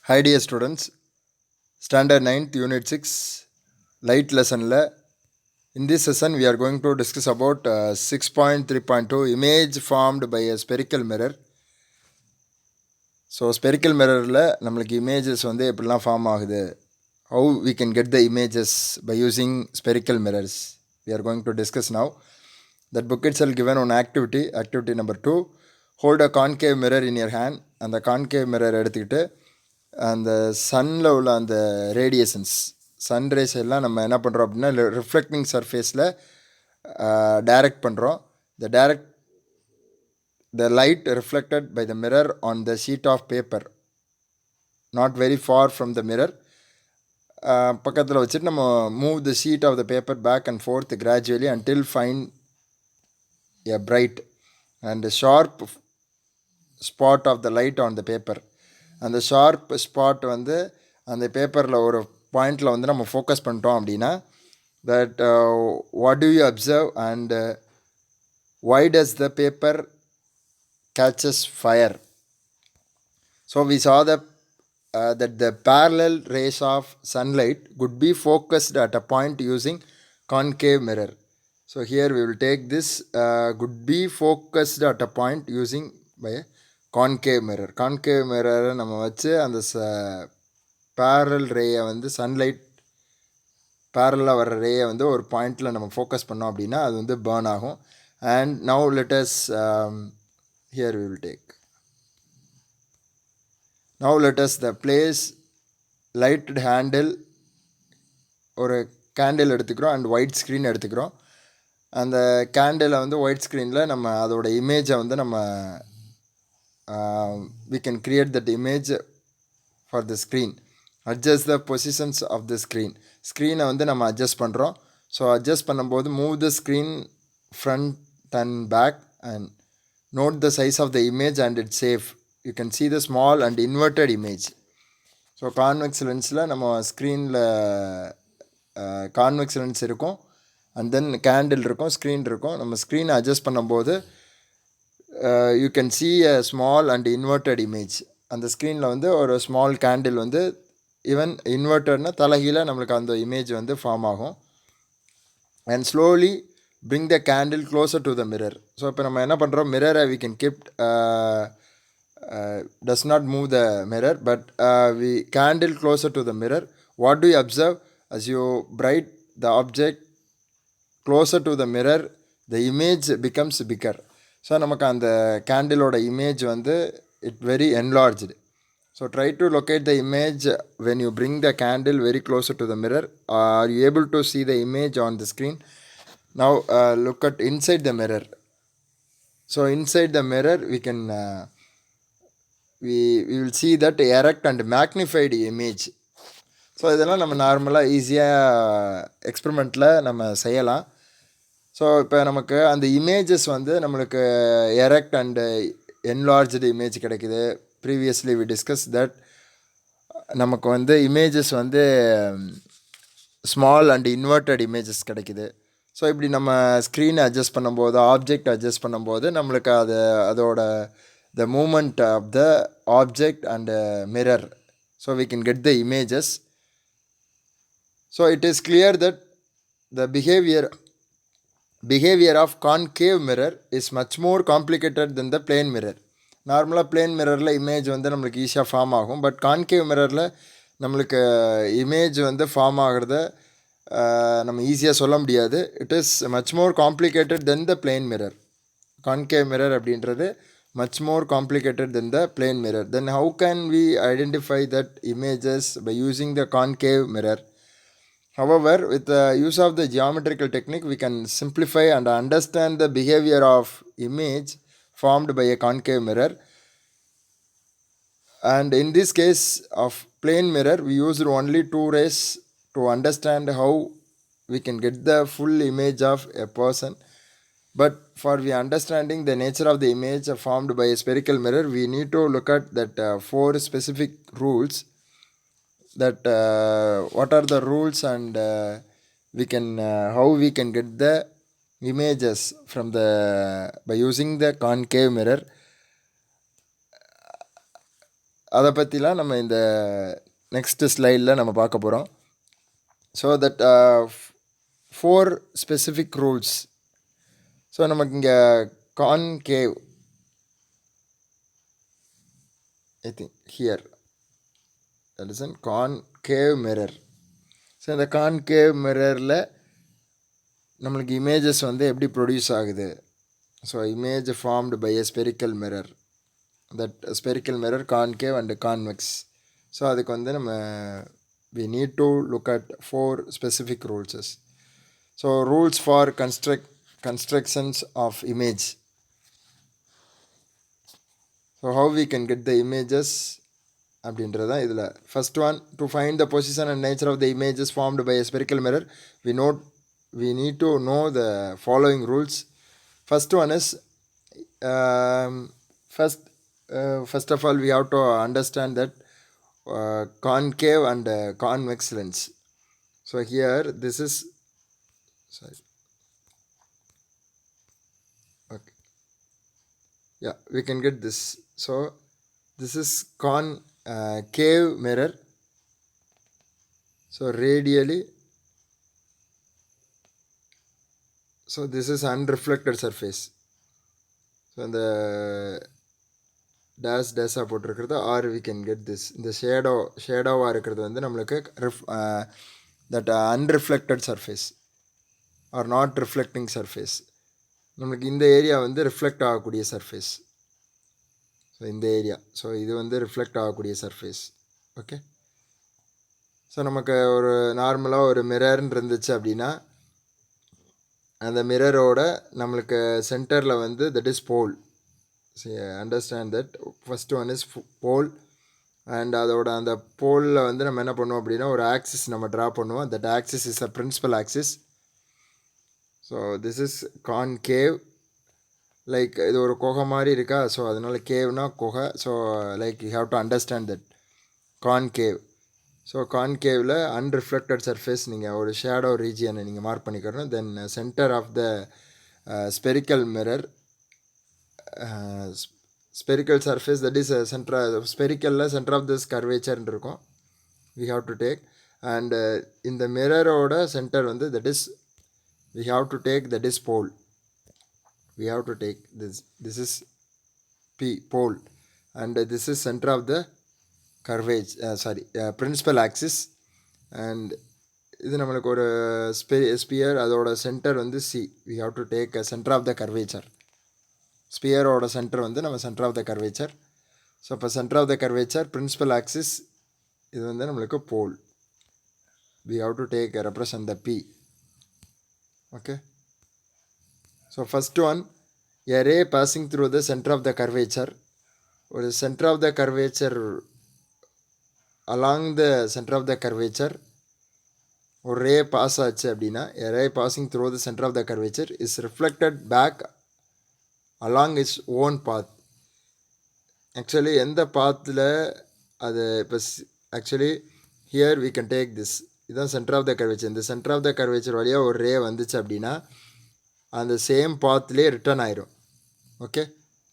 Hi dear students, Standard 9th Unit 6 Light lesson la. In this session we are going to discuss about 6.3.2 image formed by a spherical mirror. So spherical mirror la நம்மளுக்கு images வந்து எப்படிலாம் form ஆகுது, how we can get the images by using spherical mirrors, we are going to discuss now. That book itself given on activity number 2, hold a concave mirror in your hand. And the concave mirror எடுத்துக்கிட்டு அந்த சன்னில் உள்ள அந்த radiations sun rays எல்லாம் நம்ம என்ன பண்ணுறோம் அப்படின்னா reflecting சர்ஃபேஸில் டைரக்ட் பண்ணுறோம். The light reflected by the mirror on the sheet of paper, not very far from the mirror, பக்கத்தில் வச்சுட்டு நம்ம move the sheet of the paper back and forth gradually until find a bright and sharp spot of the light on the paper. அந்த sharp spot வந்து அந்த பேப்பரில் ஒரு பாயிண்டில் வந்து நம்ம ஃபோக்கஸ் பண்ணிட்டோம் அப்படின்னா that what to you observe and why does the paper catches fire. So we saw that the parallel rays of sunlight could be focused at a point using concave mirror. So here we will take this could be focused at a point using by a concave mirror. Concave mirror நம்ம வச்சு அந்த parallel ரேயை வந்து sunlight பேரலாக வர்ற ரேயை வந்து ஒரு பாயிண்டில் நம்ம ஃபோக்கஸ் பண்ணோம் அப்படின்னா அது வந்து பேர்ன் ஆகும். And now let us here we will take. Now let us the place lighted handle ஒரு கேண்டில் எடுத்துக்கிறோம் அண்ட் ஒயிட் ஸ்க்ரீன் எடுத்துக்கிறோம். அந்த கேண்டிலை வந்து ஒயிட் ஸ்க்ரீனில் நம்ம அதோட இமேஜை வந்து நம்ம we can create that image for the screen. Adjust the positions of the screen. ஸ்க்ரீனை வந்து நம்ம அட்ஜஸ்ட் பண்ணுறோம். ஸோ அட்ஜஸ்ட் பண்ணும்போது move the screen front and back and note the size of the image and its shape. You can see the small and inverted image. So convex lensல நம்ம ஸ்க்ரீனில் convex lens இருக்கும் and then candle இருக்கும், screen இருக்கும். நம்ம ஸ்க்ரீனை adjust பண்ணும்போது you can see a small and inverted image. அந்த ஸ்க்ரீனில் வந்து ஒரு ஸ்மால் கேண்டில் வந்து ஈவன் இன்வெர்ட்டர்னால் தலைகீழ நம்மளுக்கு அந்த இமேஜ் வந்து ஃபார்ம் ஆகும். And slowly bring the candle closer to the mirror. So இப்போ நம்ம என்ன பண்ணுறோம், மிரரை we can keep does not move the mirror but we candle closer to the mirror. What do you observe? As you bright the object closer to the mirror, the image becomes bigger. So நமக்கு அந்த கேண்டிலோட image வந்து it very enlarged. So try to locate the image when you bring the candle very closer to the mirror. Are you able to see the image on the screen? Now look at inside the mirror. So inside the mirror we can we will see that erect and magnified image. So இதெல்லாம் நம்ம நார்மலாக ஈஸியாக எக்ஸ்பெரிமெண்ட்டில் நம்ம செய்யலாம். So இப்போ நமக்கு அந்த images வந்து நம்மளுக்கு எரெக்ட் அண்டு என்லார்ஜ்டு இமேஜ் கிடைக்குது. ப்ரீவியஸ்லி வி டிஸ்கஸ் தட் நமக்கு வந்து இமேஜஸ் வந்து ஸ்மால் அண்ட் இன்வெர்ட்டட் இமேஜஸ் கிடைக்குது. ஸோ இப்படி நம்ம ஸ்க்ரீனை அட்ஜஸ்ட் பண்ணும்போது, ஆப்ஜெக்ட் அட்ஜஸ்ட் பண்ணும்போது நம்மளுக்கு அதோட the moment of the object and mirror, so we can get the images. So it is clear that the behavior of concave mirror is much more complicated than the plane mirror. நார்மலாக plane மிரரில் image வந்து நம்மளுக்கு ஈஸியாக form ஆகும். But concave மிரரில் நம்மளுக்கு image வந்து form ஆகிறத நம்ம ஈஸியாக சொல்ல முடியாது. It is much more complicated then the plane mirror. Concave mirror அப்படின்றது much more complicated than the plane mirror. Then how can we identify that images by using the concave mirror? However, with the use of the geometrical technique, we can simplify and understand the behavior of image formed by a concave mirror. And in this case of plane mirror, we used only two rays to understand how we can get the full image of a person. But for we understanding the nature of the image formed by a spherical mirror, we need to look at that four specific rules. That what are the rules and we can how we can get the images from the by using the concave mirror. அதை பற்றிலாம் நம்ம இந்த next ஸ்லைடில் நம்ம பார்க்க போகிறோம். So that 4 specific rules. So நமக்கு இங்கே concave, I think here that is a concave mirror. So இந்த கான்கேவ் மிரரில் நம்மளுக்கு இமேஜஸ் வந்து எப்படி ப்ரொடியூஸ் ஆகுது. So image formed by a spherical mirror, that spherical mirror concave and convex. So அதுக்கு வந்து நம்ம we need to look at 4 specific rules. So rules for constructions of image. So how we can get the images அப்படின்றதா இதில் first one. To find the position and nature of the images formed by a spherical mirror we need to know the following rules. First one is first of all we have to understand that concave and convex lens. So here this is okay, yeah, we can get this. So this is concave mirror. So radially, so this is unreflected surface. So the டேஸாக போட்டிருக்கிறது, or we can get this. இந்த ஷேடோவாக இருக்கிறது வந்து நம்மளுக்கு that unreflected surface or not reflecting surface. நம்மளுக்கு இந்த area வந்து ரிஃப்ளெக்ட் ஆகக்கூடிய சர்ஃபேஸ். ஸோ இந்த ஏரியா, ஸோ இது வந்து ரிஃப்ளெக்ட் ஆகக்கூடிய சர்ஃபேஸ். ஓகே. ஸோ நமக்கு ஒரு நார்மலாக ஒரு மிரர்ன்னு இருந்துச்சு அப்படின்னா அந்த மிரரோட நம்மளுக்கு சென்டரில் வந்து that is pole. So understand that first one is pole, and அதோட அந்த போலில் வந்து நம்ம என்ன பண்ணுவோம் அப்படின்னா ஒரு ஆக்சிஸ் நம்ம ட்ரா பண்ணுவோம். That axis is a principal axis. So this is concave. Like இது ஒரு குகை மாதிரி இருக்கா, ஸோ அதனால் கேவ்னா குகை. So like you have to understand that concave. So கான்கேவில் அன்ரிஃப்ளெக்டட் சர்ஃபேஸ் நீங்கள் ஒரு ஷேடோ ரீஜியனை நீங்கள் மார்க் பண்ணிக்கிறோம். Then centre of the spherical mirror, spherical surface, that is spherical center of this curvature இருக்கும், we have to take. And in the mirror oda center வந்து that is we have to take, that is pole. We have to take this is P, pole, and this is center of the curvature, principal axis. And இது நம்மளுக்கு ஒரு sphere, அதோட centre வந்து C. we have to take a center of the curvature. ஸ்பியரோட centre வந்து நம்ம centre of the curvature. So இப்போ centre of the curvature, principal axis, இது வந்து நம்மளுக்கு pole. We have to take represent the P. Okay. So first one, a ray passing through the centre of the curvature. ஒரு centre of the curvature, along the centre of the curvature ஒரு ray pass ஆச்சு அப்படின்னா, a ray passing through the centre of the curvature is reflected back along its own path. Actually எந்த பாத்தில் அது இப்போ actually here we can take this. இதுதான் centre of the curvature. இந்த centre of the curvature வழியாக ஒரு ray வந்துச்சு அப்படின்னா அந்த சேம் பாத்லேயே ரிட்டர்ன் ஆயிரும். Okay.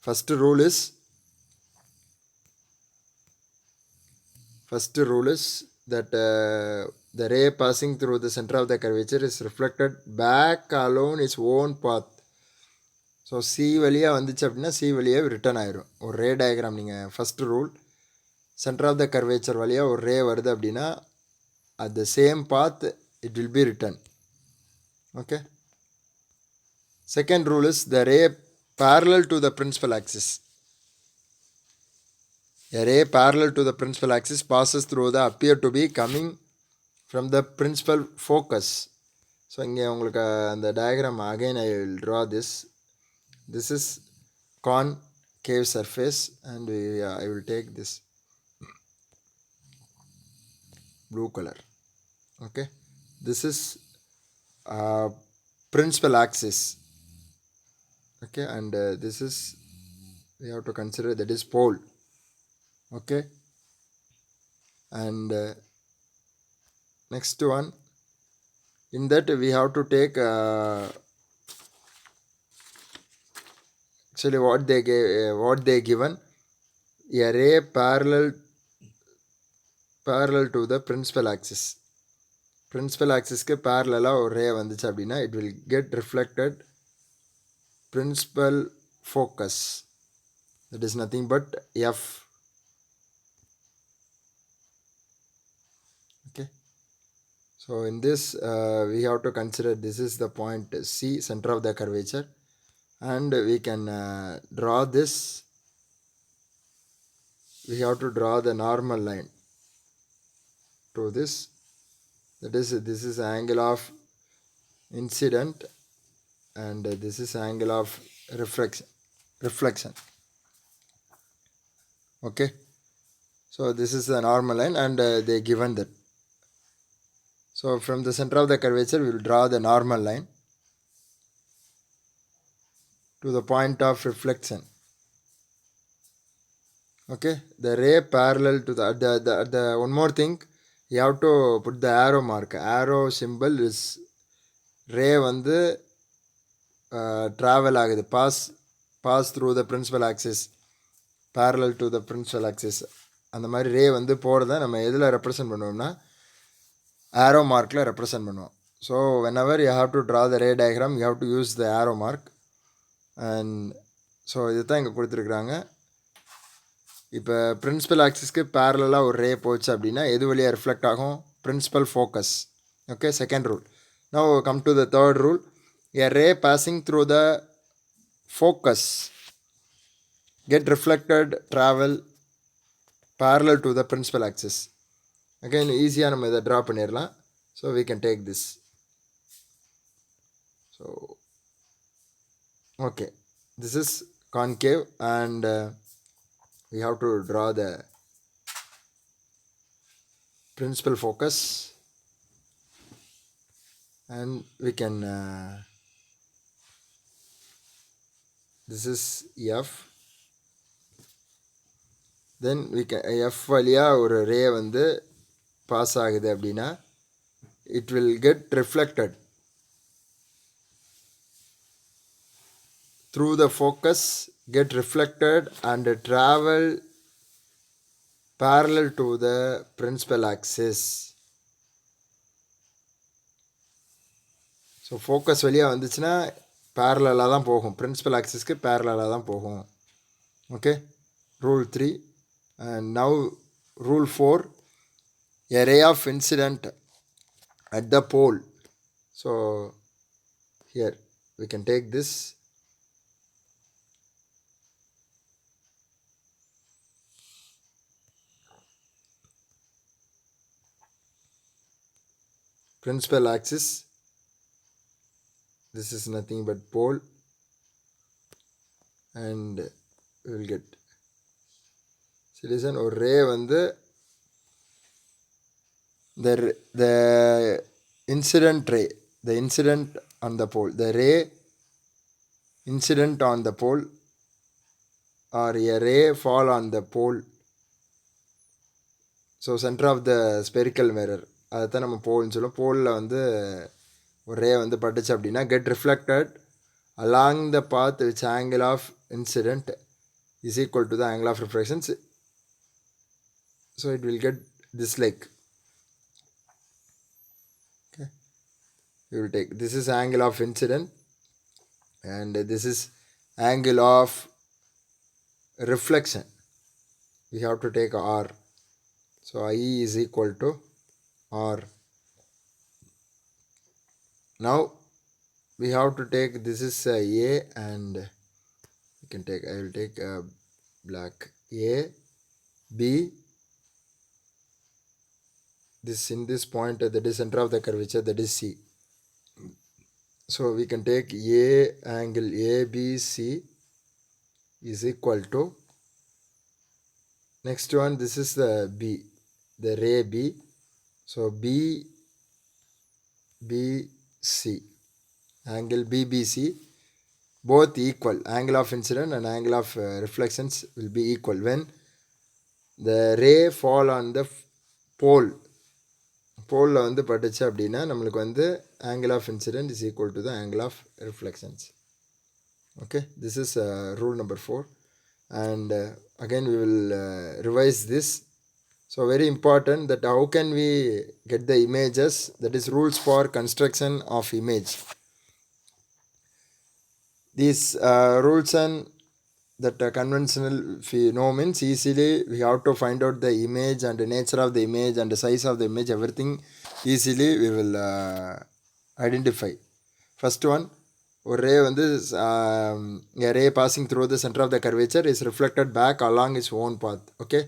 First rule is that the ray passing through the center of the curvature is reflected back along its own path. So C வழியாக வந்துச்சு அப்படின்னா சி வழியாக ரிட்டர்ன் ஆயிரும். ஒரு ரே டயக்ராம் நீங்கள் first rule, centre of the curvature வழியாக ஒரு ரே வருது அப்படின்னா at the same path it will be return. Okay. Second rule is the ray parallel to the principal axis. A ray parallel to the principal axis passes through the appear to be coming from the principal focus. So இங்கே உங்களுக்கு அந்த diagram again I will draw this. This is concave surface, and I will take this blue color. Okay, this is principal axis. Okay, and this is we have to consider, that is pole. Okay, and next one, in that we have to take actually what they given, a ray parallel parallel to the principal axis. Principal axis க்கு parallel ஒரு ray வந்துச்சு அப்படின்னா it will get reflected principal focus. That is nothing but F. Okay. So in this we have to consider this is the point C, center of the curvature, and we can draw this. We have to draw the normal line to this. That is, this is angle of incident and this is angle of reflection. Okay, so this is the normal line and they given that. So from the center of the curvature we will draw the normal line to the point of reflection. Okay, the ray parallel to the one more thing, you have to put the arrow mark. Arrow symbol is ray வந்து travel ஆகுது, pass through the principal axis, parallel to the principal axis. அந்த மாதிரி ரே வந்து போகிறத நம்ம எதில் represent பண்ணுவோம்னா arrow markல represent பண்ணுவோம். So whenever you have to draw the ray diagram you have to use the arrow mark. and so இது தான் இங்கே கொடுத்துருக்குறாங்க. இப்போ பிரின்சிபல் ஆக்சிஸ்க்கு பேரலாக ஒரு ரே போச்சு அப்படின்னா எது வழியாக ரிஃப்ளெக்ட் ஆகும்? Principal focus. Okay, second rule. Now come to the third rule. A ray passing through the focus get reflected travel parallel to the principal axis. Again ஈஸியாக நம்ம இதை ட்ரா பண்ணிடலாம். So we can take this. So okay, this is concave and we have to draw the principal focus and we can this is F. Then we can F வழியாக ஒரு ரே வந்து pass ஆகுது அப்படின்னா it will get reflected through the focus, get reflected and travel parallel to the principal axis. So focus வழியாக வந்துச்சுன்னா பேரலாக தான் போகும், பிரின்சிபல் ஆக்சிஸ்க்கு பேரலாக தான் போகும். Okay, rule 3. and now rule 4, a ray of incident at the pole. So here we can take this. Principal axis, this is nothing but pole, and we will get citizen or ray வந்து the incident ray, the incident on the pole, the ray incident on the pole or a ray fall on the pole. So center of the spherical mirror, அதுதான் நம்ம போல்னு சொல்லுவோம். போலில் வந்து ஒரு ரே வந்து பட்டுச்சு அப்படின்னா get reflected along the path which angle of incident is equal to the angle of reflections. So it will get this like. Okay, you will take this is angle of incident and this is angle of reflection. We have to take R. So I is equal to R. Now we have to take, this is A and you can take, I will take black. A, B, this in this point that is center of the curvature, that is C. So we can take A angle ABC is equal to, next one, this is the B, the ray B. So BBC, angle BBC, both equal. Angle of incident and angle of reflections will be equal when the ray fall on the pole. போலில் வந்து பட்டுச்சு அப்படின்னா நம்மளுக்கு வந்து angle of incident is equal to the angle of reflections. Okay, this is rule number 4 and again we will revise this. So very important that how can we get the images, that is rules for construction of image. These rules and that conventional phenomena, easily we have to find out the image and the nature of the image and the size of the image, everything easily we will identify. First one, ஒரு ray வந்து a ray passing through the center of the curvature is reflected back along its own path. Okay.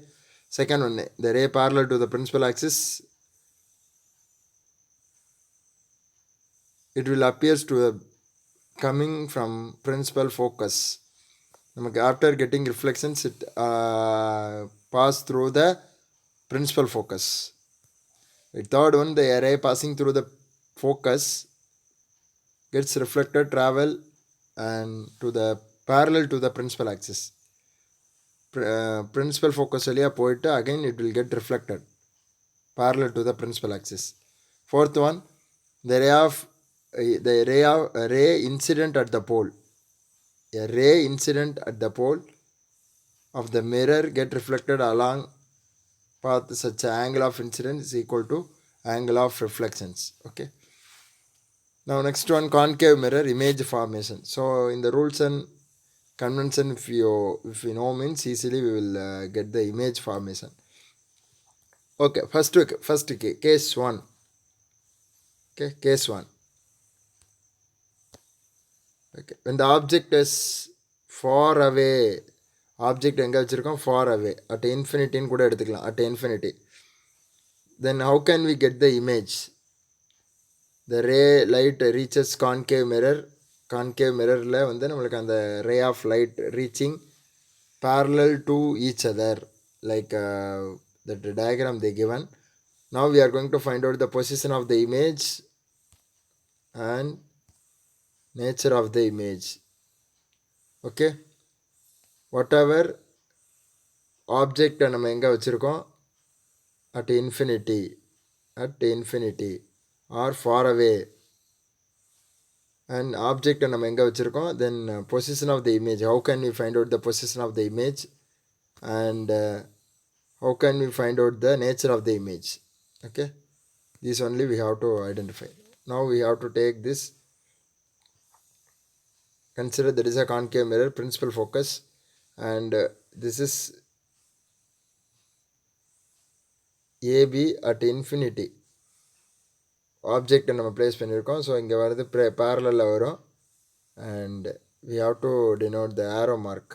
Second one, the ray parallel to the principal axis, it will appears to coming from principal focus. After getting reflections, it pass through the principal focus. The third one, the ray passing through the focus gets reflected, travel and to the parallel to the principal axis. Principal focus valiya poitu again it will get reflected parallel to the principal axis. Fourth one, the ray incident at the pole. A ray incident at the pole of the mirror get reflected along path, such angle of incidence is equal to angle of reflections. Okay. Now next one, concave mirror image formation. So in the rules and convention, if you know means easily we will get the image formation. Okay, first case 1. Okay, case 1. Okay, when the object is far away, object எங்க வச்சிருக்கோம் far away, at infinity ன்னு கூட எடுத்துக்கலாம், at infinity, then how can we get the image? The ray light reaches concave mirror. Concave mirrorல வந்து நம்மளுக்கு அந்த ray of light reaching parallel to each other, like the diagram they given. Now we are going to find out the position of the image and nature of the image. Okay, whatever object நம்ம எங்க வச்சிருக்கோம், at infinity or far away, and object நம்ம எங்க வச்சிருக்கோம், then position of the image, how can we find out the position of the image, and how can we find out the nature of the image. Okay, this only we have to identify. Now we have to take this, consider that is a concave mirror, principal focus, and this is AB at infinity. ஆப்ஜெக்டை நம்ம place பண்ணியிருக்கோம். So இங்கே வரது பேரலில் வரும், and we have to denote the arrow mark.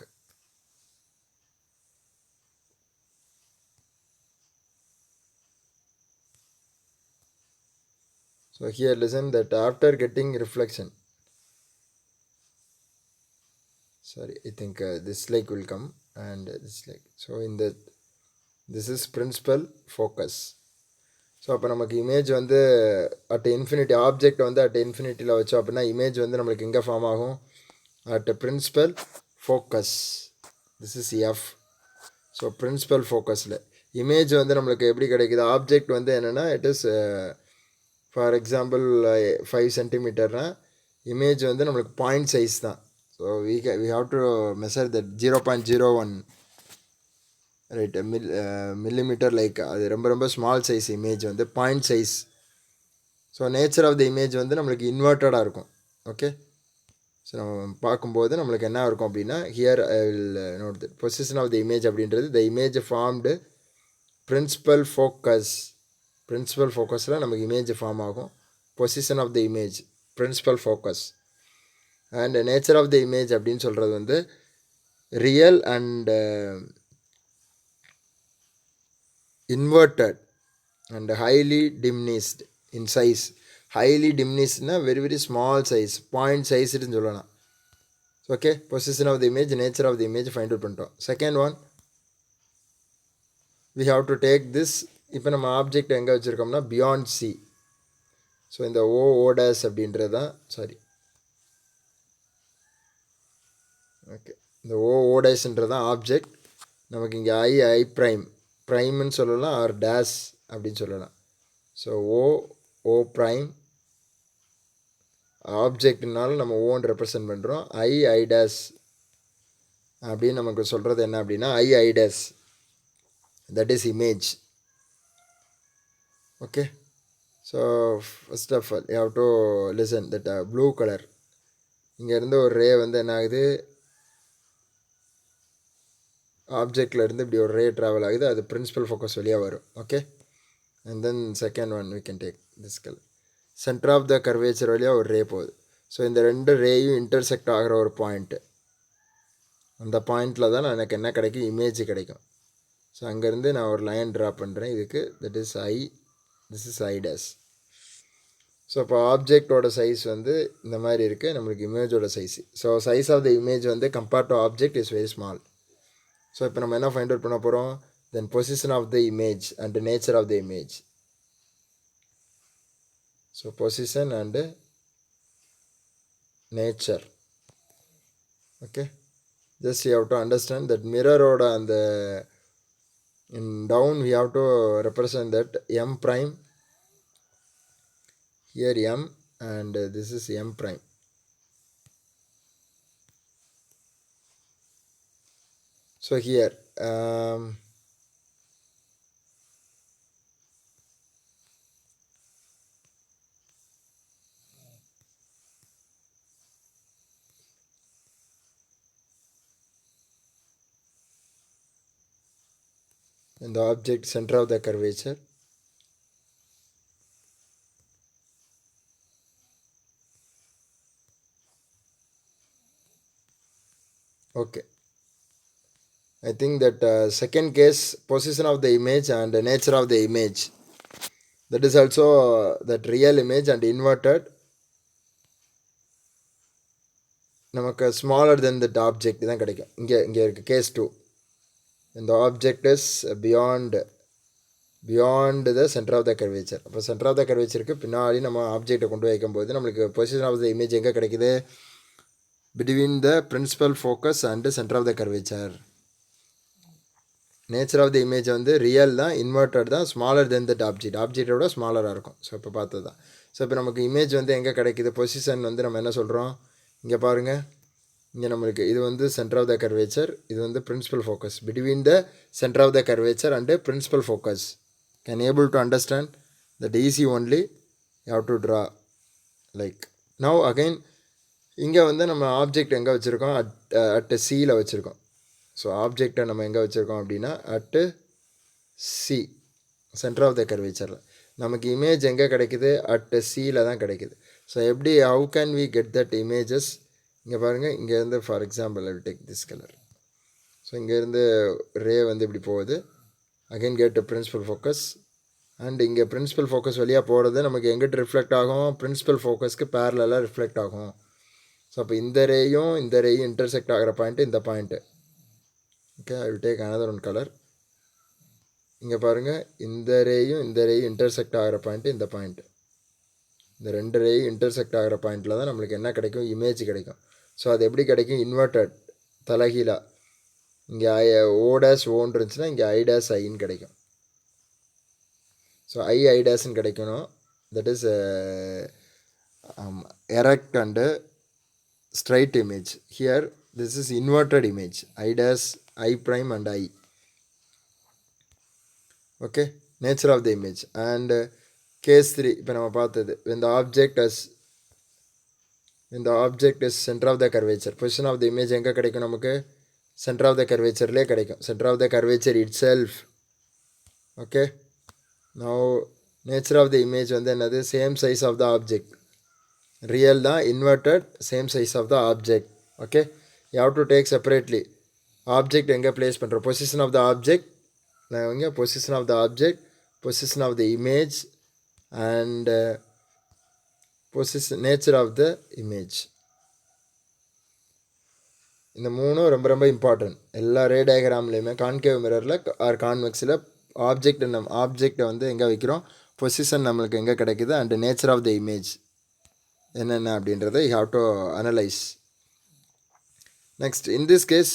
So here listen that after getting reflection, sorry, I think this like will come and this like. So in the this is principal focus. So அப்போ நமக்கு image வந்து at infinity, object வந்து at இன்ஃபினிட்டியில் வச்சோம் அப்படின்னா image வந்து நம்மளுக்கு எங்கே ஃபார்ம் ஆகும், at principal focus. This is F. So principal ஃபோக்கஸில் இமேஜ் வந்து நம்மளுக்கு எப்படி கிடைக்குது, ஆப்ஜெக்ட் வந்து என்னென்னா இட் இஸ் ஃபார் எக்ஸாம்பிள் 5 சென்டிமீட்டர்னால் இமேஜ் வந்து நம்மளுக்கு பாயிண்ட் சைஸ் தான். So we have to measure that 0.01 right millimetre, like அது ரொம்ப ரொம்ப ஸ்மால் சைஸ் இமேஜ் வந்து point size. So nature of the image வந்து நம்மளுக்கு இன்வெர்ட்டடாக இருக்கும். ஓகே, ஸோ நம்ம பார்க்கும்போது நம்மளுக்கு என்ன இருக்கும் அப்படின்னா, here I will note the position of the image அப்படின்றது the image formed principal focus. Principal ஃபோக்கஸில் நமக்கு இமேஜ் ஃபார்ம் ஆகும். Position of the image principal focus. And nature of the image அப்படின்னு சொல்கிறது வந்து real and inverted and highly diminished in size. Highly diminished na very very small size, point size ன்னு சொல்லலாம். Okay, position of the image, nature of the image find out பண்ணிட்டோம். Second one, we have to take this. இப்போ நம்ம object எங்கே வச்சுருக்கோம்னா beyond C. So இந்த ஓ dash அப்படின்றது தான், sorry, okay, இந்த ஓ டேஸ்ன்றது தான் ஆப்ஜெக்ட். நமக்கு இங்கே ஐ ப்ரைம் ப்ரைம்னு சொல்லலாம், ஆர் டேஷ் அப்படின்னு சொல்லலாம். ஸோ ஓ ப்ரைம் ஆப்ஜெக்ட்னாலும் நம்ம ஓன்னு ரெப்ரசன்ட் பண்ணுறோம். ஐ டேஷ் அப்படின்னு நமக்கு சொல்கிறது என்ன அப்படின்னா I dash, that is image. Okay, so first of all you have to listen that blue color இங்கேருந்து ஒரு ரே வந்து என்ன ஆகுது, ஆப்ஜெக்ட்லேருந்து இப்படி ஒரு ரே ட்ராவல் ஆகுது, அது பிரின்சிபல் ஃபோக்கஸ் வழியாக வரும். Okay, and then second one we can take this color. Centre of the curvature வழியாக ஒரு ரே போகுது. ஸோ இந்த ரெண்டு ரேயும் இன்டர்செக்ட் ஆகிற ஒரு பாயிண்ட்டு, அந்த பாயிண்டில் தான் எனக்கு என்ன கிடைக்கும், இமேஜ் கிடைக்கும். ஸோ அங்கேருந்து நான் ஒரு லைன் ட்ரா பண்ணுறேன் இதுக்கு, that is I, this is I dash. So இப்போ ஆப்ஜெக்டோட சைஸ் வந்து இந்த மாதிரி இருக்குது, நம்மளுக்கு இமேஜோட size. So size of the image வந்து compared to object is very small. So இப்போ நம்ம என்ன ஃபைண்ட் அவுட் பண்ண போகிறோம், then position of the image and nature of the image. So position and nature. Okay, just you have to understand that mirror oda and in down we have to represent that m prime, here m, and this is m prime. So here in the object center of the curvature, okay, I think that second case, position of the image and the nature of the image, that is also that real image and inverted நமக்கு smaller than that object தான் கிடைக்கும். இங்கே இருக்கு case 2, and the object is beyond the center of the curvature. அப்போ centre of த கர்வேச்சருக்கு பின்னாடி நம்ம ஆப்ஜெக்டை கொண்டு வைக்கும்போது நம்மளுக்கு பொசிஷன் ஆஃப் த இமேஜ் எங்கே கிடைக்குது, between the principal focus and centre of the curvature. Nature of the image வந்து ரியல் தான், இன்வெர்டட் தான், ஸ்மாலர் தென் தட் ஆப்ஜெக்டோட ஸ்மாலராக இருக்கும். ஸோ இப்போ பார்த்தது தான். ஸோ இப்போ நமக்கு இமேஜ் வந்து எங்கே கிடைக்குது, பொசிஷன் வந்து நம்ம என்ன சொல்கிறோம், இங்கே பாருங்கள், இங்கே நம்மளுக்கு இது வந்து சென்டர் ஆஃப் த கர்வேச்சர், இது வந்து principal focus, between the centre of the curvature and principal focus. Can able to understand that easy only you have to draw like now again. இங்கே வந்து நம்ம ஆப்ஜெக்ட் எங்கே வச்சுருக்கோம், அட் சியில் வச்சுருக்கோம். So ஆப்ஜெக்டை நம்ம எங்கே வச்சுருக்கோம் அப்படின்னா at C, centre of the கர்வேச்சரில். நமக்கு இமேஜ் எங்கே கிடைக்குது, அட்டு சியில் தான் கிடைக்குது. ஸோ எப்படி, how can we get that images, இங்கே பாருங்கள், இங்கேருந்து for example I will take this colour. So இங்கேருந்து ரே வந்து இப்படி போகுது, again get principal focus, and இங்கே பிரின்சிபல் ஃபோக்கஸ் வழியாக போகிறது நமக்கு எங்கிட்ட ரிஃப்ளெக்ட் ஆகும், பிரின்சிபல் ஃபோக்கஸ்க்கு பேரலாக ரிஃப்ளெக்ட் ஆகும். ஸோ அப்போ இந்த ரேயும் இன்டர்செக்ட் ஆகிற பாயிண்ட்டு இந்த point. Okay, I will take another one colour. இங்கே பாருங்கள், இந்த ரேயும் இன்டர்செக்ட் ஆகிற பாயிண்ட்டு இந்த பாயிண்ட்டு. இந்த ரெண்டு ரேயும் இன்டர்செக்ட் ஆகிற பாயிண்ட்டில் தான் நம்மளுக்கு என்ன கிடைக்கும், இமேஜ் கிடைக்கும். ஸோ அது எப்படி கிடைக்கும், இன்வெர்டட், தலைகீழாக. இங்கே ஓ டேஷ் ஓன் இருந்துச்சுன்னா இங்கே ஐ டேஷ் ஐன்னு கிடைக்கும். ஸோ ஐ டேஷ்ன்னு கிடைக்கணும், that is erect and straight image. Here this is inverted image, I dash, I prime and I. Okay, nature of the image. And case 3 இப்போ நம்ம பார்த்தது, இந்த object is centre of the curvature, position of the image எங்கே கிடைக்கும் நமக்கு, centre of the கர்வேச்சர்லேயே கிடைக்கும், centre of the curvature itself. Okay, now nature of the image வந்து என்னது, same size of the object, real தான், inverted, same size of the object. Okay, you have to take separately. Object எங்கே place பண்ணுறோம், position of the object, நான் இங்கே position of the object, position of the image and position nature of the image. இந்த மூணும் ரொம்ப ரொம்ப important. எல்லா ரே டயக்ராம்லேயுமே concave மிரரில் R கான்வெக்ஸில் ஆப்ஜெக்டை வந்து எங்கே வைக்கிறோம், பொசிஷன் நம்மளுக்கு எங்கே கிடைக்குது, and nature of the image என்னென்ன அப்படின்றத you have to analyse. Next, in this case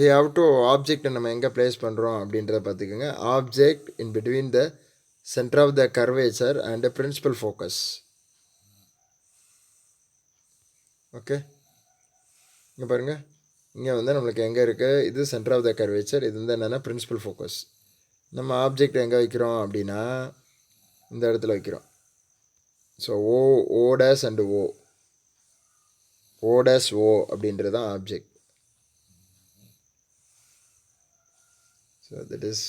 we have to ஆப்ஜெக்டை நம்ம எங்கே ப்ளேஸ் பண்ணுறோம் அப்படின்றத பார்த்துக்கோங்க. Object in between the centre of the curvature and principal focus. Okay, இங்கே பாருங்கள், இங்கே வந்து நம்மளுக்கு எங்கே இருக்குது, இது சென்டர் ஆஃப் த கர்வேச்சர், இது வந்து என்னென்னா பிரின்சிபல் ஃபோக்கஸ். நம்ம ஆப்ஜெக்ட் எங்கே வைக்கிறோம் அப்படின்னா இந்த இடத்துல வைக்கிறோம். So O dash and O dash அப்படின்றது தான் ஆப்ஜெக்ட். ஸோ தட் இஸ்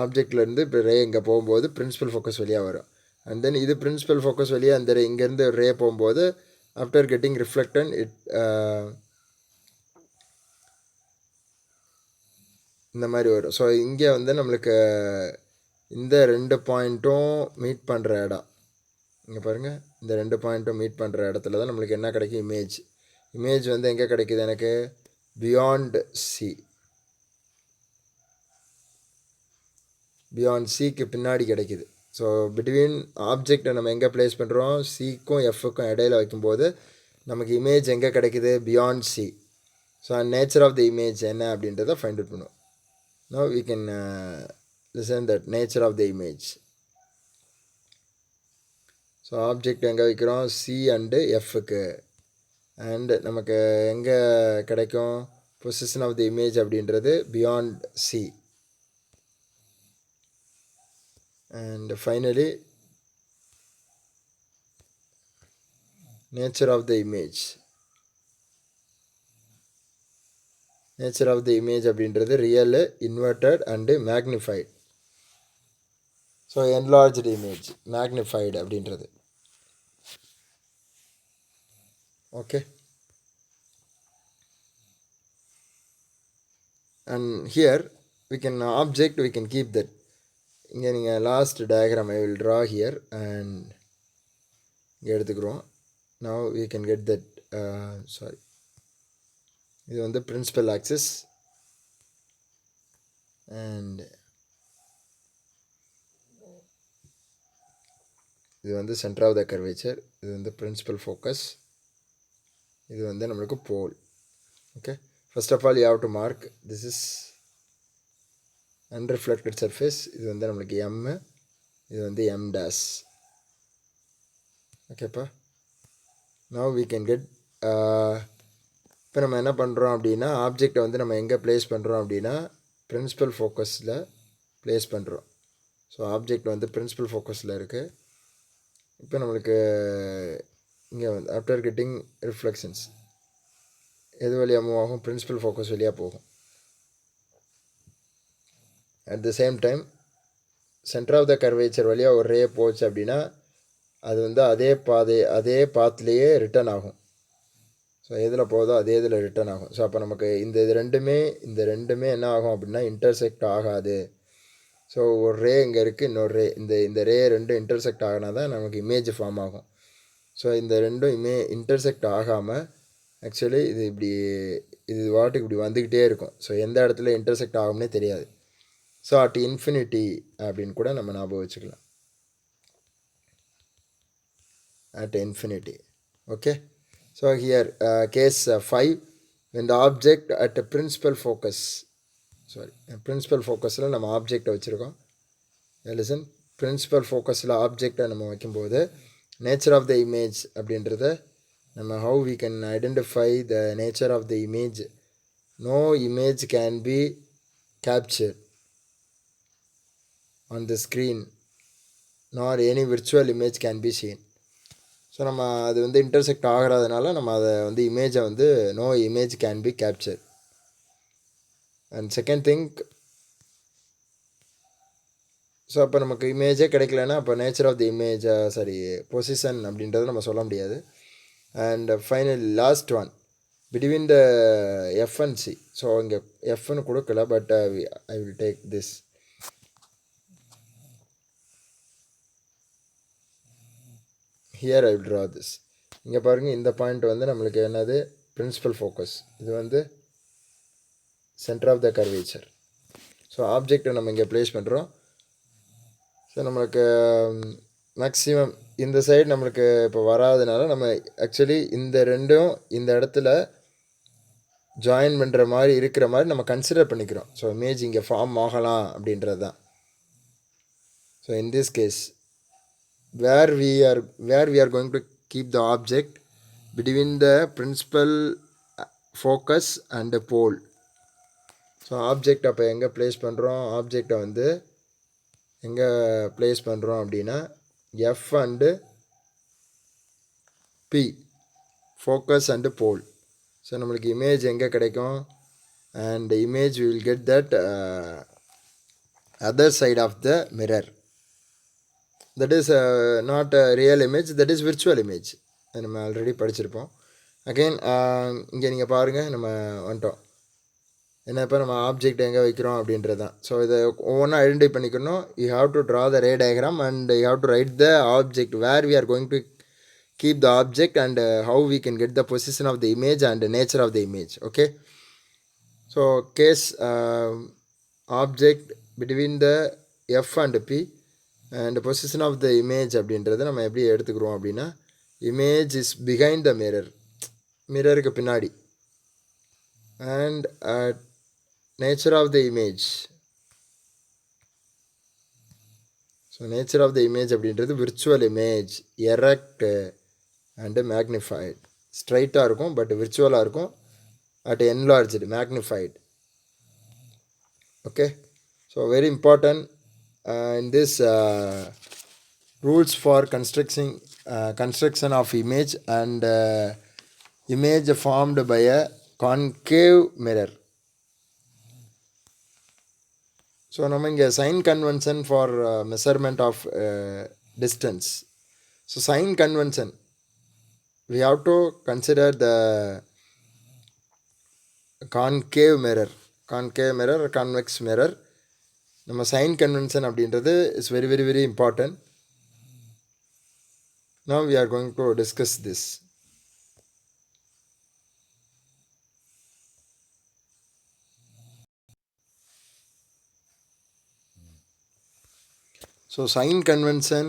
ஆப்ஜெக்ட்லேருந்து இப்போ ரே இங்கே போகும்போது பிரின்சிபல் ஃபோக்கஸ் வழியாக வரும். அண்ட் தென் இது பிரின்சிபல் ஃபோக்கஸ் வழியாக அந்த இங்கேருந்து ரே போகும்போது ஆஃப்டர் கெட்டிங் ரிஃப்ளெக்டன் இந்த மாதிரி வரும். ஸோ இங்கே வந்து நம்மளுக்கு இந்த 2 பாயிண்ட்டும் மீட் பண்ணுற இடம் இங்கே பாருங்கள். இந்த 2 பாயிண்ட்டும் மீட் பண்ணுற இடத்துல தான் நம்மளுக்கு என்ன கிடைக்கும், இமேஜ் வந்து எங்கே கிடைக்குது எனக்கு, பியாண்ட் சிக்கு பின்னாடி கிடைக்குது. ஸோ பிட்வீன் ஆப்ஜெக்டை நம்ம எங்கே ப்ளேஸ் பண்ணுறோம், சிக்கும் எஃப்க்கும் இடையில வைக்கும்போது நமக்கு இமேஜ் எங்கே கிடைக்குது, beyond C. So nature of the image என்ன அப்படின்றத ஃபைண்ட் அவுட் பண்ணுவோம். Now we can listen that nature of the image. So object எங்கே வைக்கிறோம், சி அண்டு எஃப்க்கு. அண்ட் நமக்கு எங்கே கிடைக்கும் பொசிஷன் ஆஃப் த இமேஜ் அப்படின்றது beyond C. And finally nature of the image. Nature of the image அப்படின்றது real, inverted and magnified. So enlarged image, magnified அப்படின்றது. Okay. And here we can object, we can keep that. இங்கே நீங்கள் last diagram I will draw here and இங்கே எடுத்துக்கிறோம். now we can get that sorry, இது வந்து principal axis and இது வந்து centre of the curvature. இது வந்து பிரின்சிபல் ஃபோக்கஸ். இது வந்து நம்மளுக்கு pole. Okay, first of all you have to mark this is unreflected surface. இது வந்து நம்மளுக்கு எம், இது வந்து எம் டேஸ். ஓகேப்பா. நவ் வி கேன் கெட் இப்போ நம்ம என்ன பண்ணுறோம் அப்படின்னா ஆப்ஜெக்டை வந்து நம்ம எங்கே ப்ளேஸ் பண்ணுறோம் அப்படின்னா பிரின்சிபல் ஃபோக்கஸில் ப்ளேஸ் பண்ணுறோம். ஸோ ஆப்ஜெக்ட் வந்து பிரின்சிபல் ஃபோக்கஸில் இருக்குது. இப்போ நம்மளுக்கு இங்கே வந்து ஆஃப்டர் கெட்டிங் ரிஃப்ளெக்ஷன்ஸ் எது வழியாக மூவ் ஆகும், பிரின்சிபல் ஃபோக்கஸ் வழியாக போகும். At the same time centre of the curvature வழியாக ஒரு ரே போச்சு அப்படின்னா அது வந்து அதே பாத்லேயே ரிட்டர்ன் ஆகும். ஸோ எதில் போதோ அதே இதில் ரிட்டர்ன் ஆகும். ஸோ அப்போ நமக்கு இந்த ரெண்டுமே என்ன ஆகும் அப்படின்னா இன்டர்செக்ட் ஆகாது. ஸோ ஒரு ரே இங்கே இருக்குது, இன்னொரு ரே, இந்த ரே ரெண்டும் இன்டர்செக்ட் ஆகினா தான் நமக்கு இமேஜ் ஃபார்ம் ஆகும். ஸோ இந்த ரெண்டும் இன்டர்செக்ட் ஆகாமல் ஆக்சுவலி இது வாட்டுக்கு இப்படி வந்துக்கிட்டே இருக்கும். ஸோ எந்த இடத்துல இன்டர்செக்ட் ஆகும்னே தெரியாது. ஸோ அட் இன்ஃபினிட்டி அப்படின்னு கூட நம்ம ஞாபகம் வச்சுக்கலாம். At infinity. Okay. So here case 5, when the object at a principal focus, principal focusல நம்ம ஆப்ஜெக்டை வச்சுருக்கோம். listen, principal focusல ஆப்ஜெக்டை நம்ம வைக்கும்போது nature of the image அப்படின்றத நம்ம how we can identify the nature of the image. No image can be captured on the screen nor any virtual image can be seen. So நம்ம அது வந்து intersect ஆகிறதுனால நம்ம அதை வந்து இமேஜை வந்து no image can be capture. And second thing, so அப்போ நமக்கு இமேஜே கிடைக்கலன்னா அப்போ nature of the image position அப்படின்றத நம்ம சொல்ல முடியாது. And final last one between the F and C. So இங்கே எஃப்னு கொடுக்கல, but I will take this. Here I will draw this. இங்கே பாருங்கள், இந்த பாயிண்ட் வந்து நம்மளுக்கு என்னது பிரின்சிபல் ஃபோக்கஸ். இது வந்து centre of the curvature. So ஆப்ஜெக்டை நம்ம இங்கே ப்ளேஸ் பண்ணுறோம். ஸோ நம்மளுக்கு மேக்ஸிமம் இந்த சைடு நம்மளுக்கு இப்போ வராதனால நம்ம ஆக்சுவலி இந்த ரெண்டும் இந்த இடத்துல ஜாயின் பண்ணுற மாதிரி இருக்கிற மாதிரி நம்ம கன்சிடர் பண்ணிக்கிறோம். ஸோ இமேஜ் இங்கே ஃபார்ம் ஆகலாம் அப்படின்றது தான். So in this case where we are going to keep the object between the principal focus and the pole. So object அப்போ எங்கே ப்ளேஸ் பண்ணுறோம், ஆப்ஜெக்டை வந்து எங்கே ப்ளேஸ் பண்ணுறோம் அப்படின்னா F and P, focus and pole. So நம்மளுக்கு இமேஜ் எங்கே கிடைக்கும், and the image we will get that other side of the mirror, that is not a real image, that is virtual image. நம்ம already படிச்சிருப்போம். Again இங்கே நீங்கள் பாருங்கள், நம்ம வந்துட்டோம் என்ன, இப்போ நம்ம ஆப்ஜெக்ட் எங்கே வைக்கிறோம் அப்படின்றது தான். ஸோ இதை ஒவ்வொன்றா ஐடென்டிஃபை பண்ணிக்கணும். You have to draw the ray diagram and you have to write the object where we are going to keep the object and how we can get the position of the image and the nature of the image. Okay, so case object between the f and p and the position of the image அப்படின்றது நம்ம எப்படி எடுத்துக்கிறோம் அப்படின்னா, image is behind the mirror, மிரருக்கு பின்னாடி, and nature of the image. So nature of the image அப்படின்றது virtual image, erect and magnified. ஸ்ட்ரைட்டாக இருக்கும் but விர்ச்சுவலாக இருக்கும், at enlarged, magnified. Okay, so very important in this rules for construction of image and image formed by a concave mirror. So நம்ம இங்கே sign convention for measurement of distance. So sign convention, we have to consider the concave mirror or convex mirror. நம்ம sign convention அப்படின்றது is very very very important. Now we are going to discuss this. So sign convention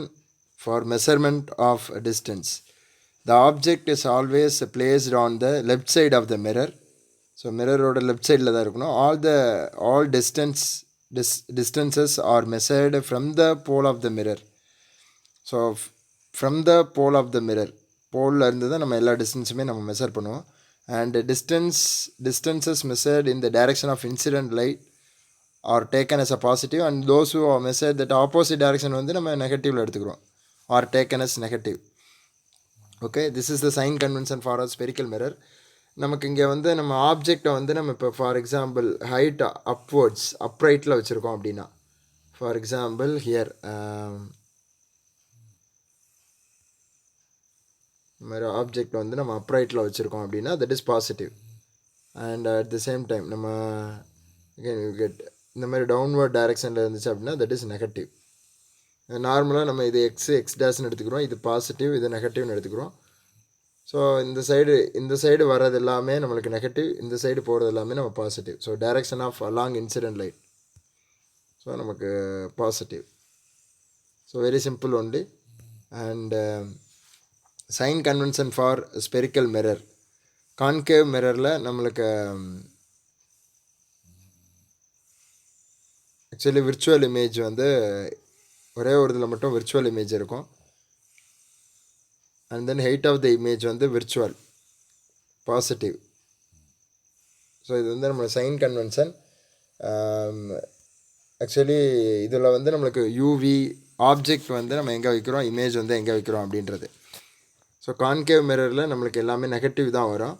for measurement of distance. The object is always placed on the left side of the mirror. So mirror ஓட left sideல தான் இருக்கணும். All distances are measured from the pole of the mirror. So from the pole of the mirror, போலில் இருந்து தான் நம்ம எல்லா டிஸ்டன்ஸுமே நம்ம measure பண்ணுவோம். And distances measured in the direction of incident light are taken as a positive, and those who are measured that opposite direction வந்து நம்ம நெகட்டிவில் எடுத்துக்கிறோம், are taken as negative. Okay, this is the sign convention for a spherical mirror. நமக்கு இங்கே வந்து நம்ம ஆப்ஜெக்டை வந்து நம்ம இப்போ ஃபார் எக்ஸாம்பிள் ஹைட் அப்வர்ட்ஸ் அப்ரைட்டில் வச்சுருக்கோம் அப்படின்னா, ஃபார் எக்ஸாம்பிள் ஹியர் இந்த மாதிரி ஆப்ஜெக்ட் வந்து நம்ம அப்ரைட்டில் வச்சுருக்கோம் அப்படின்னா that is positive. And at the same time நம்ம அகெயின் யூ கெட் இந்த மாதிரி டவுன்வர்ட் டைரெக்ஷனில் இருந்துச்சு அப்படின்னா தட் இஸ் நெகட்டிவ். நார்மலாக நம்ம இது எக்ஸ் டேஷ்னு எடுத்துக்கிறோம், இது பாசிட்டிவ், இது நெகட்டிவ்னு எடுத்துக்கிறோம். ஸோ இந்த சைடு வர்றது எல்லாமே நம்மளுக்கு நெகட்டிவ், இந்த சைடு போகிறது எல்லாமே நம்ம positive. So direction of along incident light, so நமக்கு positive. So very simple only. And sign convention for spherical mirror, concave மிரரில் நம்மளுக்கு ஆக்சுவலி விர்ச்சுவல் இமேஜ் வந்து ஒரே ஒரு இதில் மட்டும் விர்ச்சுவல் இமேஜ் இருக்கும். And then height of the image வந்து விர்ச்சுவல் பாசிட்டிவ். ஸோ இது வந்து நம்ம சைன் கன்வென்ஷன். ஆக்சுவலி இதில் வந்து நம்மளுக்கு யூவி ஆப்ஜெக்ட் வந்து நம்ம எங்கே வைக்கிறோம், இமேஜ் வந்து எங்கே வைக்கிறோம் அப்படின்றது. ஸோ கான்கேவ் மிரரில் நம்மளுக்கு எல்லாமே நெகட்டிவ் தான் வரும்.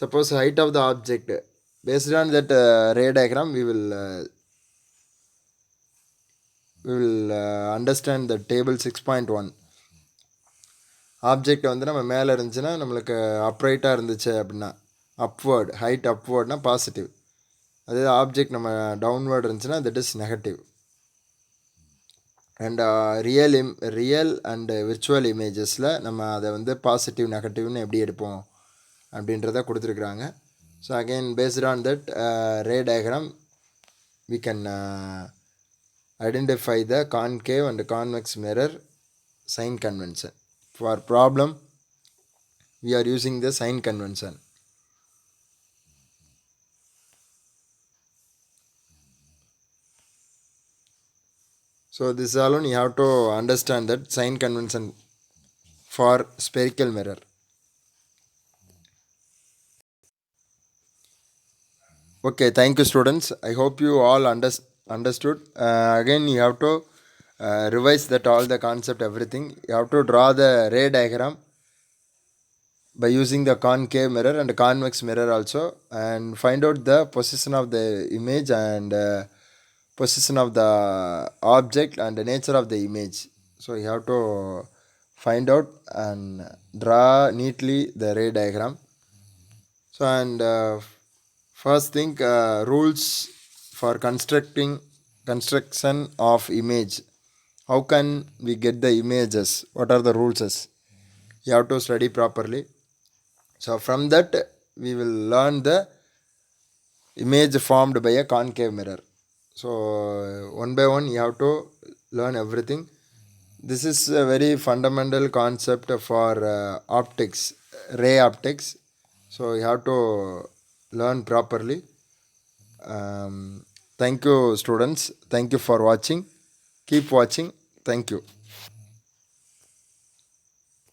Suppose height of the object based on that ray diagram we will understand the table 6.1. Object வந்து நம்ம மேலே இருந்துச்சுன்னா நம்மளுக்கு அப்ரைட்டாக இருந்துச்சு அப்படின்னா அப்வேர்டு, ஹைட் அப்வேர்ட்னா பாசிட்டிவ். அதே ஆப்ஜெக்ட் நம்ம டவுன்வேர்டு இருந்துச்சுன்னா that is negative. And real and virtual இமேஜஸில் நம்ம அதை வந்து பாசிட்டிவ் நெகட்டிவ்னு எப்படி எடுப்போம் அப்படின்றத கொடுத்துருக்குறாங்க. So again based on that ray diagram we can identify the concave and convex mirror sign convention. For problem we are using the sign convention. So this alone you have to understand that sign convention for spherical mirror. Okay, thank you, students. I hope you all understood. Again, you have to revise that all the concept, everything. You have to draw the ray diagram by using the concave mirror and convex mirror also, and find out the position of the image and position of the object and the nature of the image. So you have to find out and draw neatly the ray diagram. So and first thing, rules for construction of image. How can we get the images? What are the rules? You have to study properly. So from that we will learn the image formed by a concave mirror. So one by one you have to learn everything. This is a very fundamental concept for optics, ray optics. So you have to learn properly. Thank you, students. Thank you for watching. Keep watching. Thank you.